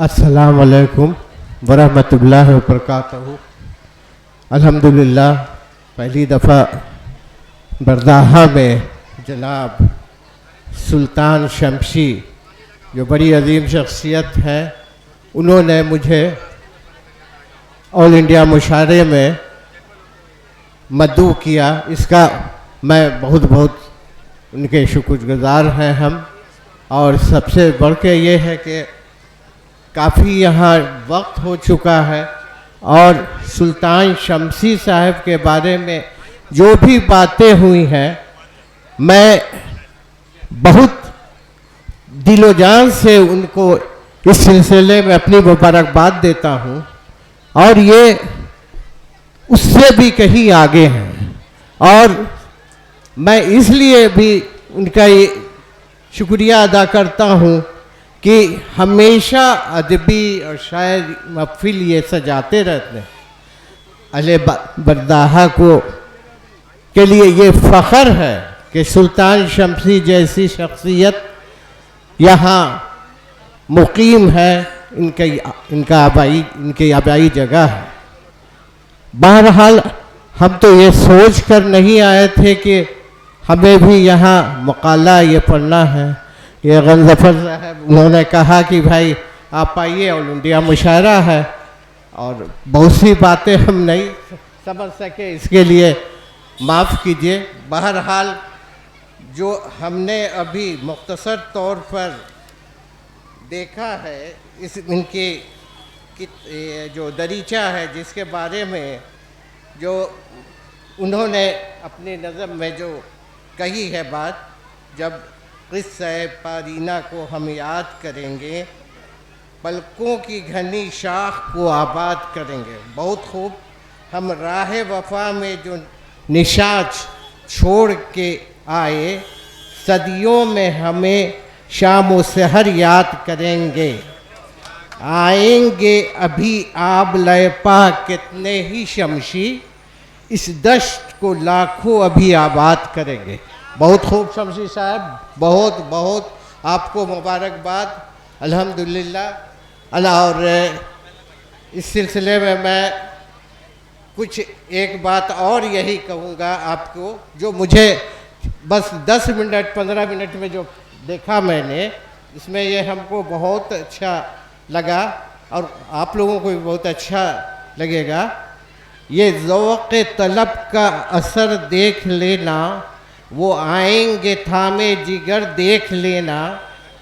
السلام علیکم ورحمۃ اللہ وبرکاتہ۔ الحمدللہ پہلی دفعہ برداہا میں جناب سلطان شمشی جو بڑی عظیم شخصیت ہے، انہوں نے مجھے آل انڈیا مشاعرے میں مدعو کیا، اس کا میں بہت ان کے شکر گزار ہیں ہم۔ اور سب سے بڑھ کے یہ ہے کہ کافی یہاں وقت ہو چکا ہے اور سلطان شمشی صاحب کے بارے میں جو بھی باتیں ہوئی ہیں میں بہت دل و جان سے ان کو اس سلسلے میں اپنی مبارکباد دیتا ہوں، اور یہ اس سے بھی کہیں آگے ہیں، اور میں اس لیے بھی ان کا یہ شکریہ ادا کرتا ہوں کہ ہمیشہ ادبی اور شاعری محفل یہ سجاتے رہتے ہیں۔ اہل برداہا کے لیے یہ فخر ہے کہ سلطان شمشی جیسی شخصیت یہاں مقیم ہے، ان کی آبائی جگہ ہے۔ بہرحال ہم تو یہ سوچ کر نہیں آئے تھے کہ ہمیں بھی یہاں مقالہ یہ پڑھنا ہے۔ یہ غنظفر صاحب انہوں نے کہا کہ بھائی آپ آئیے، آل انڈیا مشاعرہ ہے، اور بہت سی باتیں ہم نہیں سمجھ سکے، اس کے لیے معاف کیجیے۔ بہرحال جو ہم نے ابھی مختصر طور پر دیکھا ہے، ان کی جو دریچہ ہے جس کے بارے میں جو انہوں نے اپنی نظم میں جو کہی ہے بات، جب قصہ پارینہ کو ہم یاد کریں گے، پلکوں کی گھنی شاخ کو آباد کریں گے۔ بہت خوب۔ ہم راہ وفا میں جو نشاں چھوڑ کے آئے، صدیوں میں ہمیں شام و سحر یاد کریں گے۔ آئیں گے ابھی آب لے پا کتنے ہی شمشی، اس دشت کو لاکھوں ابھی آباد کریں گے۔ بہت خوب شمشی صاحب، بہت آپ کو مبارکباد۔ الحمدللہ۔ اور اس سلسلے میں کچھ ایک بات اور یہی کہوں گا آپ کو، جو مجھے بس 10 منٹ 15 منٹ میں جو دیکھا میں نے، اس میں یہ ہم کو بہت اچھا لگا اور آپ لوگوں کو بھی بہت اچھا لگے گا۔ یہ ذوق طلب کا اثر دیکھ لینا، وہ آئیں گے تھامے جگر دیکھ لینا،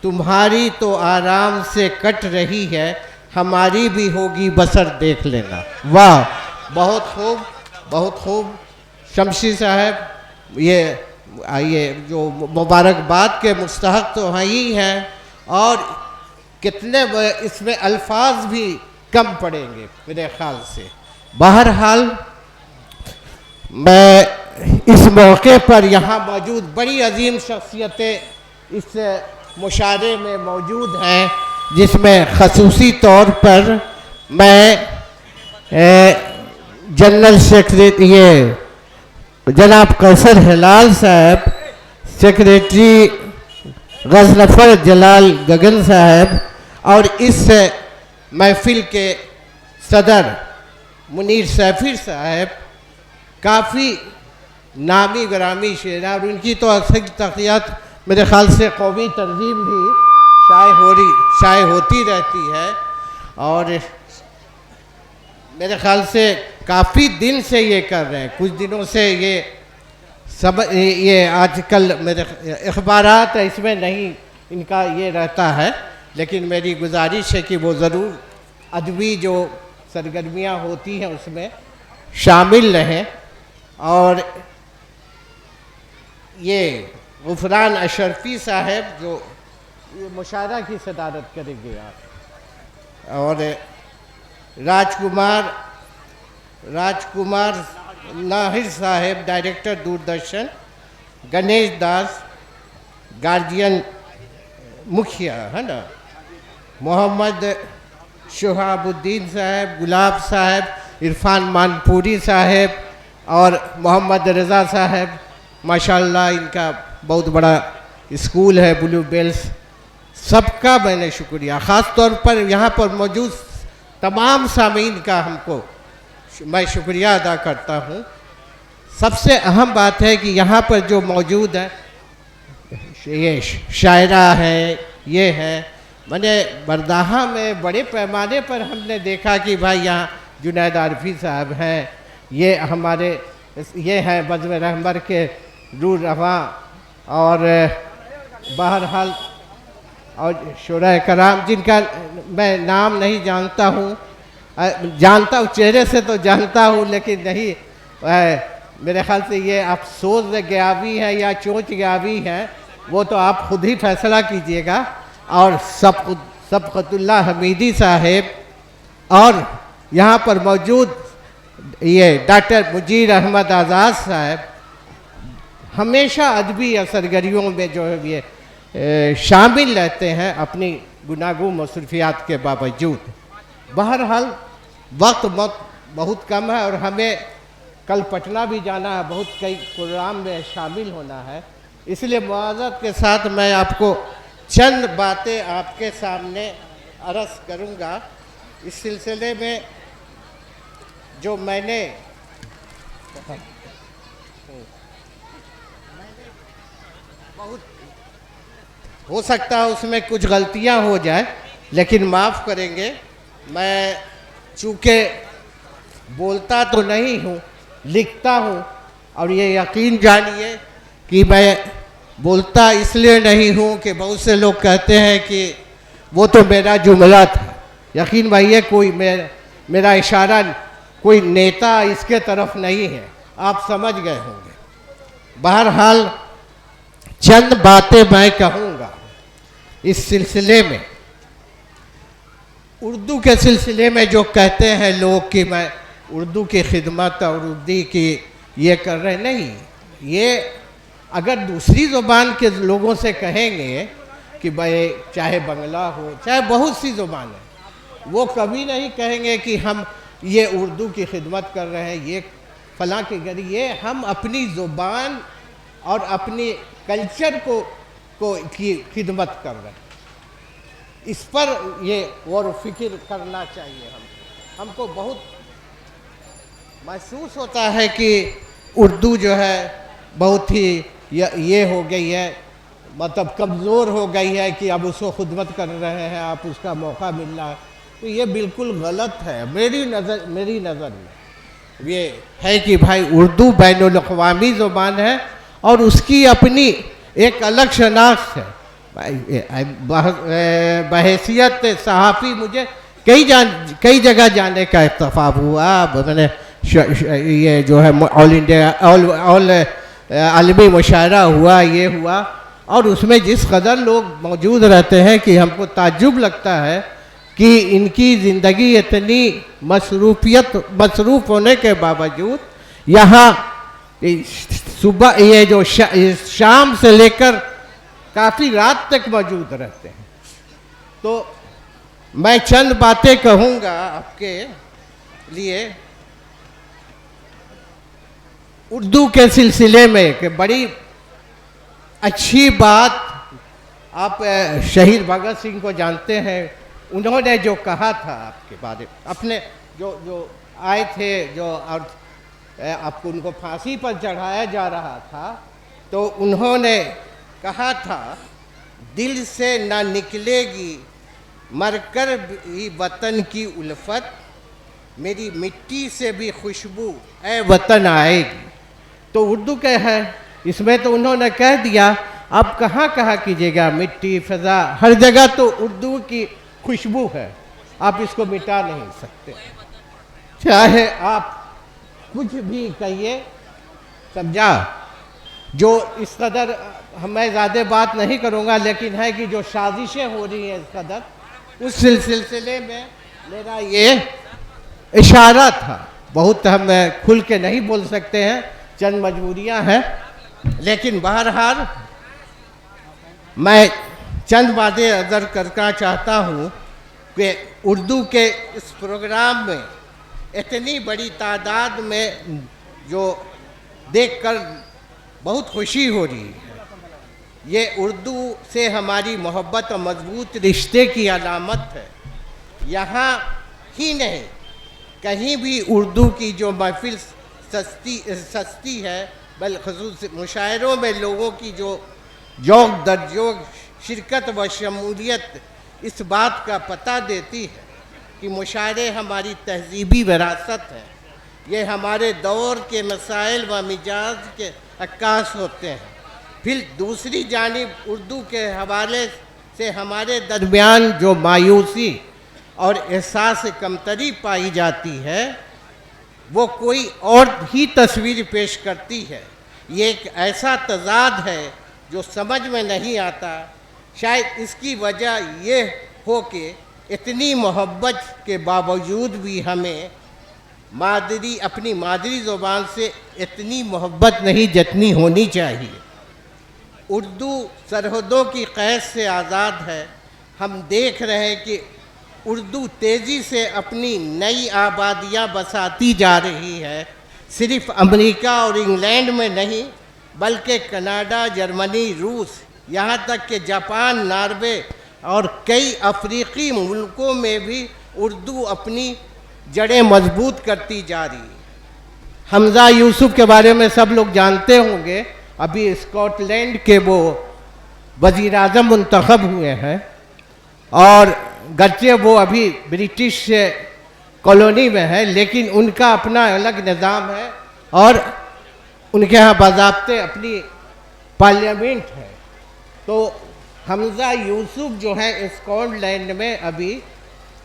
تمہاری تو آرام سے کٹ رہی ہے، ہماری بھی ہوگی بسر دیکھ لینا۔ واہ، بہت خوب شمشی صاحب، یہ جو مبارکباد کے مستحق تو ہی ہیں، اور کتنے اس میں الفاظ بھی کم پڑیں گے میرے خیال سے۔ بہرحال میں اس موقع پر یہاں موجود بڑی عظیم شخصیتیں اس مشاعرے میں موجود ہیں، جس میں خصوصی طور پر میں جنرل سیکریٹری جناب قیصر ہلال صاحب، سیکریٹری غضنفر جلال گگن صاحب، اور اس محفل کے صدر منیر سیفی صاحب، کافی نامی گرامی شعراء، اور ان کی تو اکثر تقریات میرے خیال سے قومی تنظیم بھی شائع ہوتی رہتی ہے، اور میرے خیال سے کافی دن سے یہ کر رہے ہیں، کچھ دنوں سے یہ آج کل میرے اخبارات اس میں نہیں ان کا یہ رہتا ہے، لیکن میری گزارش ہے کہ وہ ضرور ادبی جو سرگرمیاں ہوتی ہیں اس میں شامل رہیں۔ اور یہ غفران اشرفی صاحب جو مشاعرہ کی صدارت کریں گے آپ، اور راج کمار ناہر صاحب ڈائریکٹر دوردرشن، گنیش داس گارجین مکھیا ہے نا، محمد شہاب الدین صاحب، گلاب صاحب، عرفان مانپوری صاحب، اور محمد رضا صاحب، ماشاءاللہ ان کا بہت بڑا اسکول ہے بلو بیلس سب کا میں نے شکریہ، خاص طور پر یہاں پر موجود تمام سامعین کا میں شکریہ ادا کرتا ہوں۔ سب سے اہم بات ہے کہ یہاں پر جو موجود ہے یہ شاعرہ ہیں، یہ ہیں، میں نے برداہا میں بڑے پیمانے پر ہم نے دیکھا کہ بھائی یہاں جنید عارفی صاحب ہیں، یہ ہیں بزم رہبر کے روح رواں، اور بہرحال اور شعراء کرام جن کا میں نام نہیں جانتا ہوں چہرے سے تو جانتا ہوں لیکن نہیں، میرے خیال سے یہ افسوس گیاوی ہے یا چونچ گیاوی ہے، وہ تو آپ خود ہی فیصلہ کیجئے گا۔ اور سبقت اللہ حمیدی صاحب، اور یہاں پر موجود یہ ڈاکٹر مجیر احمد آزاد صاحب ہمیشہ ادبی سرگرمیوں میں جو ہے یہ شامل رہتے ہیں اپنی گوناگوں مصروفیات کے باوجود۔ بہرحال وقت بہت کم ہے اور ہمیں کل پٹنہ بھی جانا ہے، بہت کئی پروگرام میں شامل ہونا ہے، اس لیے معذرت کے ساتھ میں آپ کو چند باتیں آپ کے سامنے عرض کروں گا۔ اس سلسلے میں جو میں نے بہت ہو سکتا ہے اس میں کچھ غلطیاں ہو جائیں لیکن معاف کریں گے، میں چونکہ بولتا تو نہیں ہوں، لکھتا ہوں، اور یہ یقین جانیے کہ میں بولتا اس لیے نہیں ہوں کہ بہت سے لوگ کہتے ہیں کہ وہ تو میرا جملہ تھا، یقین بھائیے کوئی میرا اشارہ کوئی نیتا اس کے طرف نہیں ہے، آپ سمجھ گئے ہوں گے۔ بہرحال چند باتیں میں کہوں گا اس سلسلے میں۔ اردو کے سلسلے میں جو کہتے ہیں لوگ کہ میں اردو کی خدمت اور اردو کی یہ کر رہے، نہیں، یہ اگر دوسری زبان کے لوگوں سے کہیں گے کہ بھائی چاہے بنگلہ ہو چاہے بہت سی زبان ہے، وہ کبھی نہیں کہیں گے کہ ہم یہ اردو کی خدمت کر رہے ہیں، یہ فلاں کے ذریعے ہم اپنی زبان اور اپنی کلچر کی خدمت کر رہے ہیں۔ اس پر یہ غور و فکر کرنا چاہیے ہم کو بہت محسوس ہوتا ہے کہ اردو جو ہے بہت ہی یہ ہو گئی ہے، مطلب کمزور ہو گئی ہے کہ اب اس کو خدمت کر رہے ہیں، آپ اس کا موقع مل رہا ہے، تو یہ بالکل غلط ہے میری نظر میں۔ یہ ہے کہ بھائی اردو بین الاقوامی زبان ہے اور اس کی اپنی ایک الگ شناخت ہے۔ بحیثیت صحافی مجھے کئی جگہ جانے کا اتفاق ہوا، میں نے یہ جو ہے آل عالمی مشاعرہ ہوا، یہ ہوا، اور اس میں جس قدر لوگ موجود رہتے ہیں کہ ہم کو تعجب لگتا ہے کہ ان کی زندگی اتنی مصروف ہونے کے باوجود یہاں صبح یہ جو شام سے لے کر کافی رات تک موجود رہتے ہیں۔ تو میں چند باتیں کہوں گا آپ کے لیے اردو کے سلسلے میں کہ بڑی اچھی بات، آپ شہید بھگت سنگھ کو جانتے ہیں، انہوں نے جو کہا تھا آپ کے بارے میں، اپنے جو آئے تھے، جو آپ کو ان کو پھانسی پر چڑھایا جا رہا تھا، تو انہوں نے کہا تھا دل سے نہ نکلے گی مر کر بھی وطن کی الفت، میری مٹی سے بھی خوشبو اے وطن آئے گی۔ تو اردو کیا ہے، اس میں تو انہوں نے کہہ دیا، اب کہاں کیجیے گا، مٹی فضا ہر جگہ تو اردو کی خوشبو ہے، آپ اس کو مٹا نہیں سکتے، چاہے آپ کچھ بھی کہیے، سمجھا۔ جو اس قدر میں زیادہ بات نہیں کروں گا، لیکن ہے کہ جو سازشیں ہو رہی ہیں اس قدر، اس سلسلے میں میرا یہ اشارہ تھا۔ بہت ہم کھل کے نہیں بول سکتے ہیں، چند مجبوریاں ہیں، لیکن بہرحال میں چند باتیں عرض کرنا چاہتا ہوں کہ اردو کے اس پروگرام میں اتنی بڑی تعداد میں جو دیکھ کر بہت خوشی ہو رہی ہے، یہ اردو سے ہماری محبت اور مضبوط رشتے کی علامت ہے۔ یہاں ہی نہیں، کہیں بھی اردو کی جو محفل سستی ہے، بالخصوص مشاعروں میں لوگوں کی جو ذوق در ذوق شرکت و شمولیت اس بات کا پتہ دیتی ہے کہ مشاعرے ہماری تہذیبی وراثت ہے۔ یہ ہمارے دور کے مسائل و مزاج کے عکاس ہوتے ہیں۔ پھر دوسری جانب اردو کے حوالے سے ہمارے درمیان جو مایوسی اور احساس کمتری پائی جاتی ہے وہ کوئی اور ہی تصویر پیش کرتی ہے۔ یہ ایک ایسا تضاد ہے جو سمجھ میں نہیں آتا۔ شاید اس کی وجہ یہ ہو کہ اتنی محبت کے باوجود بھی ہمیں اپنی مادری زبان سے اتنی محبت نہیں جتنی ہونی چاہیے۔ اردو سرحدوں کی قید سے آزاد ہے۔ ہم دیکھ رہے ہیں کہ اردو تیزی سے اپنی نئی آبادیاں بساتی جا رہی ہے، صرف امریکہ اور انگلینڈ میں نہیں بلکہ کینیڈا، جرمنی، روس، یہاں تک کہ جاپان، ناروے اور کئی افریقی ملکوں میں بھی اردو اپنی جڑیں مضبوط کرتی جا رہی ہے۔ حمزہ یوسف کے بارے میں سب لوگ جانتے ہوں گے، ابھی اسکاٹ لینڈ کے وہ وزیر اعظم منتخب ہوئے ہیں، اور گرچہ وہ ابھی برٹش کالونی میں ہے لیکن ان کا اپنا الگ نظام ہے اور ان کے ہاں باضابطے اپنی پارلیمنٹ ہے۔ تو حمزہ یوسف جو ہے اسکاٹ لینڈ میں ابھی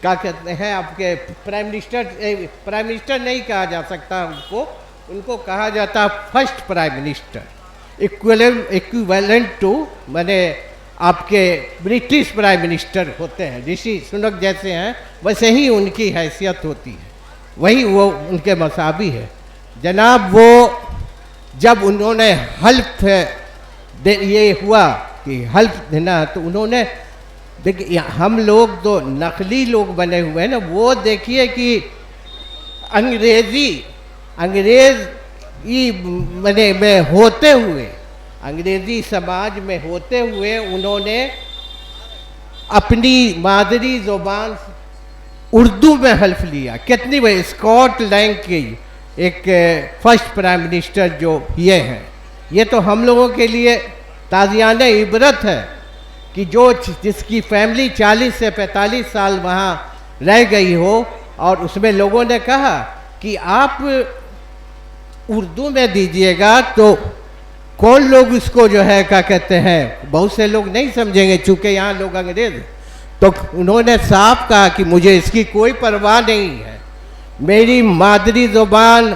کیا کہتے ہیں آپ کے پرائم منسٹر نہیں کہا جا سکتا ان کو کہا جاتا first prime minister, equivalent to میں آپ کے برٹش پرائم منسٹر ہوتے ہیں، رشی سنک جیسے ہیں ویسے ہی ان کی حیثیت ہوتی ہے، وہی وہ ان کے مساوی ہے۔ جناب وہ جب انہوں نے حلف یہ ہوا کہ حلف دینا تو انہوں نے دیکھیے ہم لوگ تو نقلی لوگ بنے ہوئے ہیں نا، وہ دیکھیے کہ انگریز میں ہوتے ہوئے، انگریزی سماج میں ہوتے ہوئے انہوں نے اپنی مادری زبان اردو میں حلف لیا۔ کتنی بار اسکاٹ لینڈ کی ایک فرسٹ پرائم منسٹر جو یہ ہیں، یہ تو ہم لوگوں کے لیے تازیانہ عبرت ہے کہ جس کی فیملی 40 سے 45 سال وہاں رہ گئی ہو اور اس میں لوگوں نے کہا کہ آپ اردو میں دیجئے گا تو کون لوگ اس کو جو ہے کیا کہتے ہیں، بہت سے لوگ نہیں سمجھیں گے چونکہ یہاں لوگ انگریز، تو انہوں نے صاف کہا کہ مجھے اس کی کوئی پرواہ نہیں ہے، میری مادری زبان،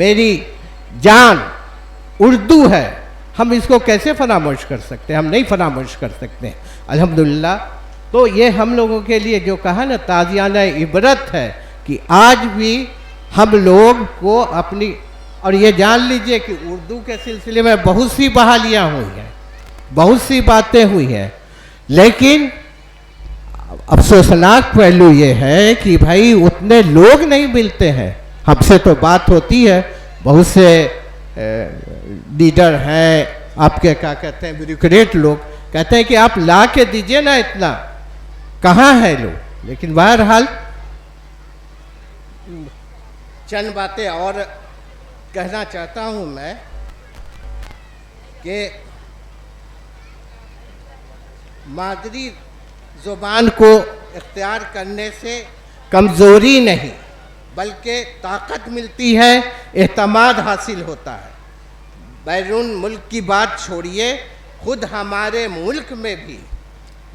میری جان اردو ہے، ہم اس کو کیسے فراموش کر سکتے ہیں؟ ہم نہیں فراموش کر سکتے الحمدللہ۔ تو یہ ہم لوگوں کے لیے جو کہا نا تازیانہ عبرت ہے کہ آج بھی ہم لوگ کو اپنی، اور یہ جان لیجئے کہ اردو کے سلسلے میں بہت سی بحالیاں ہوئی ہیں، بہت سی باتیں ہوئی ہیں، لیکن افسوسناک پہلو یہ ہے کہ بھائی اتنے لوگ نہیں ملتے ہیں۔ ہم سے تو بات ہوتی ہے، بہت سے لیڈر ہیں آپ کے کیا کہتے ہیں بیوروکریٹ لوگ کہتے ہیں کہ آپ لا کے دیجئے نا، اتنا کہاں ہے لوگ، لیکن بہرحال چند باتیں اور کہنا چاہتا ہوں میں کہ مادری زبان کو اختیار کرنے سے کمزوری نہیں بلکہ طاقت ملتی ہے، اعتماد حاصل ہوتا ہے۔ بیرون ملک کی بات چھوڑیے، خود ہمارے ملک میں بھی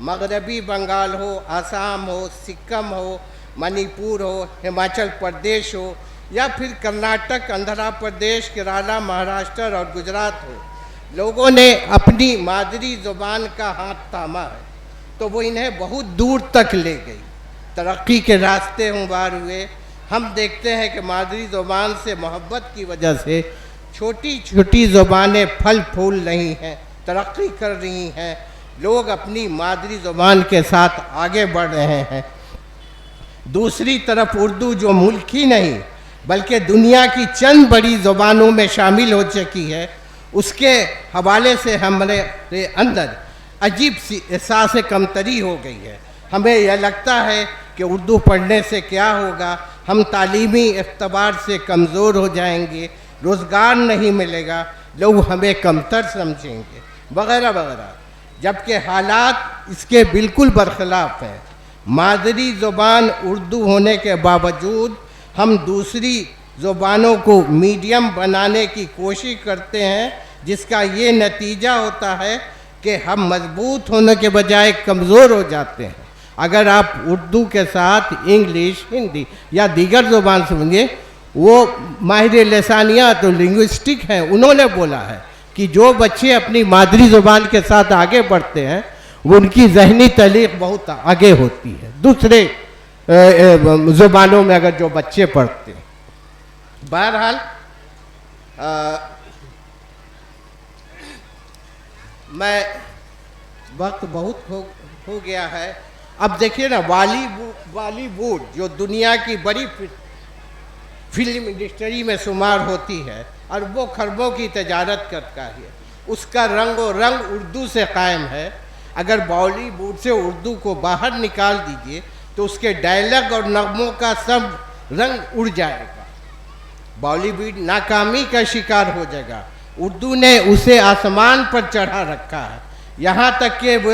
مغربی بنگال ہو، آسام ہو، سکم ہو، منی پور ہو، ہماچل پردیش ہو یا پھر کرناٹک، آندھرا پردیش، کیرالہ، مہاراشٹر اور گجرات ہو، لوگوں نے اپنی مادری زبان کا ہاتھ تھاما ہے تو وہ انہیں بہت دور تک لے گئی، ترقی کے راستے ہموار ہوئے۔ ہم دیکھتے ہیں کہ مادری زبان سے محبت کی وجہ سے چھوٹی چھوٹی زبانیں پھل پھول رہی ہیں، ترقی کر رہی ہیں، لوگ اپنی مادری زبان کے ساتھ آگے بڑھ رہے ہیں۔ دوسری طرف اردو جو ملک ہی نہیں بلکہ دنیا کی چند بڑی زبانوں میں شامل ہو چکی ہے، اس کے حوالے سے ہمارے اندر عجیب سی احساس کمتری ہو گئی ہے. ہمیں یہ لگتا ہے کہ اردو پڑھنے سے کیا ہوگا، ہم تعلیمی اعتبار سے کمزور ہو جائیں گے، روزگار نہیں ملے گا، لوگ ہمیں کمتر سمجھیں گے وغیرہ وغیرہ، جبکہ حالات اس کے بالکل برخلاف ہیں. مادری زبان اردو ہونے کے باوجود ہم دوسری زبانوں کو میڈیم بنانے کی کوشش کرتے ہیں، جس کا یہ نتیجہ ہوتا ہے کہ ہم مضبوط ہونے کے بجائے کمزور ہو جاتے ہیں. اگر آپ اردو کے ساتھ انگلش، ہندی یا دیگر زبان سمجھیں، وہ ماہر لسانیات اور لنگوسٹک ہیں، انہوں نے بولا ہے کہ جو بچے اپنی مادری زبان کے ساتھ آگے بڑھتے ہیں وہ ان کی ذہنی تخلیق بہت آگے ہوتی ہے دوسرے زبانوں میں اگر جو بچے پڑھتے ہیں. بہرحال میں وقت بہت ہو گیا ہے. اب دیکھیے نا، بالی ووڈ جو دنیا کی بڑی فلم انڈسٹری میں شمار ہوتی ہے، اربوں خربوں کی تجارت کرتا ہے، اس کا رنگ و رنگ اردو سے قائم ہے. اگر بالی ووڈ سے اردو کو باہر نکال دیجئے تو اس کے ڈائلاگ اور نغموں کا سب رنگ اڑ جائے گا. بالی ووڈ ناکامی کا شکار ہو جائے گا. اردو نے اسے آسمان پر چڑھا رکھا ہے، یہاں تک کہ وہ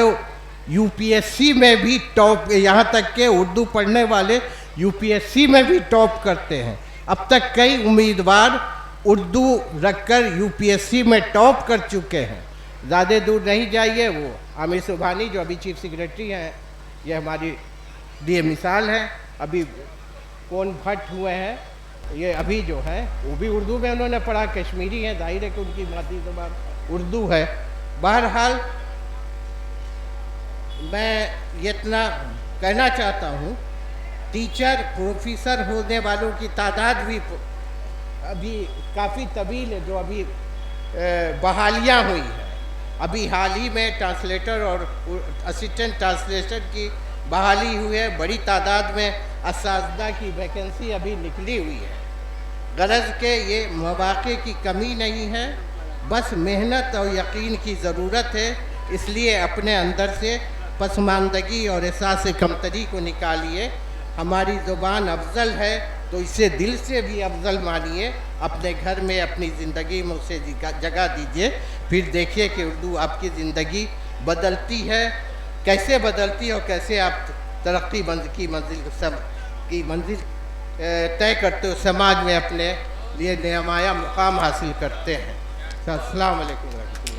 یو پی ایس سی میں بھی ٹاپ، یہاں تک کہ اردو پڑھنے والے یو پی ایس سی میں بھی ٹاپ کرتے ہیں. اب تک کئی امیدوار اردو رکھ کر یو پی ایس سی میں ٹاپ کر چکے ہیں. زیادہ دور نہیں جائیے، وہ عامر سبحانی جو ابھی چیف سیکریٹری ہیں، یہ ہماری لیے مثال ہے. ابھی کون بھٹ ہوئے ہیں، یہ ابھی جو ہے وہ بھی اردو میں انہوں نے پڑھا، کشمیری ہیں، ظاہر ہے کہ ان کی مادری زبان اردو ہے. بہرحال میں یہ اتنا کہنا چاہتا ہوں، ٹیچر پروفیسر ہونے والوں کی تعداد بھی ابھی کافی طویل ہے، جو ابھی بحالیاں ہوئی ہیں. ابھی حال ہی میں ٹرانسلیٹر اور اسسٹنٹ ٹرانسلیٹر کی بحالی ہوئی ہے. بڑی تعداد میں اساتذہ کی ویکنسی ابھی نکلی ہوئی ہے. غرض کہ یہ مواقع کی کمی نہیں ہے، بس محنت اور یقین کی ضرورت ہے. اس لیے اپنے اندر سے پسماندگی اور احساس کمتری کو نکالیے. ہماری زبان افضل ہے تو اسے دل سے بھی افضل مانیے. اپنے گھر میں، اپنی زندگی میں اسے جگہ دیجیے. پھر دیکھیے کہ اردو آپ کی زندگی بدلتی ہے، کیسے بدلتی ہے اور کیسے آپ ترقی کی منزل طے کرتے ہو، سماج میں اپنے لیے نمایاں مقام حاصل کرتے ہیں. السلام علیکم.